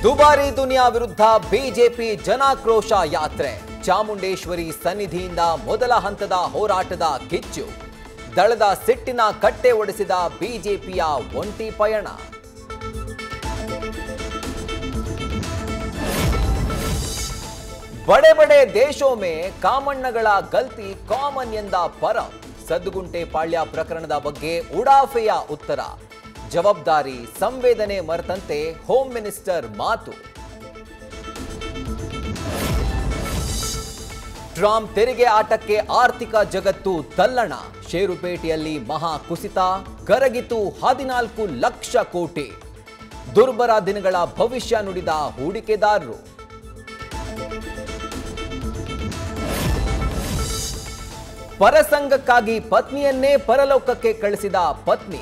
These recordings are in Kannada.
ದುಬಾರಿ ದುನಿಯಾ ವಿರುದ್ಧ ಬಿಜೆಪಿ ಜನಾಕ್ರೋಶ ಯಾತ್ರೆ. ಚಾಮುಂಡೇಶ್ವರಿ ಸನ್ನಿಧಿಯಿಂದ ಮೊದಲ ಹಂತದ ಹೋರಾಟದ ಕಿಚ್ಚು. ದಳದ ಸಿಟ್ಟಿನ ಕಟ್ಟೆ ಒಡೆಸಿದ ಬಿಜೆಪಿಯ ಒಂಟಿ ಪಯಣ. बड़े बड़े देशों में ಕಾಮಣ್ಣಗಳ ಗಲ್ತಿ ಕಾಮನ್ ಎಂದ ಪರಂ. ಸದ್ದುಗುಂಟೆ ಪಾಳ್ಯ ಪ್ರಕರಣದ ಬಗ್ಗೆ ಉಡಾಫೆಯ ಉತ್ತರ. ಜವಾಬ್ದಾರಿ ಸಂವೇದನೆ ಮರೆತಂತೆ ಹೋಮ್ ಮಿನಿಸ್ಟರ್ ಮಾತು. ಟ್ರಂಪ್ ತೆರಿಗೆ ಆಟಕ್ಕೆ ಆರ್ಥಿಕ ಜಗತ್ತು ತಲ್ಲಣ. ಷೇರುಪೇಟೆಯಲ್ಲಿ ಮಹಾ ಕುಸಿತ, ಕರಗಿತು 14 ಲಕ್ಷ ಕೋಟಿ. ದುರ್ಬರ ದಿನಗಳ ಭವಿಷ್ಯ ನುಡಿದ ಹೂಡಿಕೆದಾರರು. ಪರಸಂಗಕ್ಕಾಗಿ ಪತ್ನಿಯನ್ನೇ ಪರಲೋಕಕ್ಕೆ ಕಳಿಸಿದ ಪತ್ನಿ.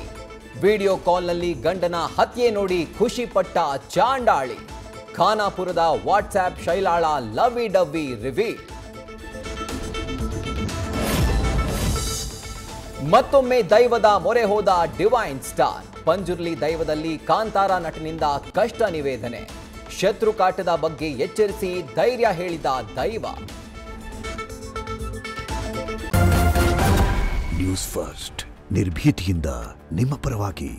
ವಿಡಿಯೋ ಕಾಲ್ನಲ್ಲಿ ಗಂಡನ ಹತ್ಯೆ ನೋಡಿ ಖುಷಿ ಪಟ್ಟ ಚಾಂಡಾಳಿ. ಖಾನಾಪುರದ ವಾಟ್ಸ್ಆಪ್ ಶೈಲಾಳ ಲವಿ ಡವ್ವಿ ರಿವೀಲ್. ಮತ್ತೊಮ್ಮೆ ದೈವದ ಮೊರೆ ಹೋದ ಡಿವೈನ್ ಸ್ಟಾರ್. ಪಂಜುರ್ಲಿ ದೈವದಲ್ಲಿ ಕಾಂತಾರ ನಟನಿಂದ ಕಷ್ಟ ನಿವೇದನೆ. ಶತ್ರು ಕಾಟದ ಬಗ್ಗೆ ಎಚ್ಚರಿಸಿ ಧೈರ್ಯ ಹೇಳಿದ ದೈವ. ನ್ಯೂಸ್ ಫಸ್ಟ್ ನಿರ್ಭೀತಿಯಿಂದ ನಿಮ್ಮ ಪರವಾಗಿ.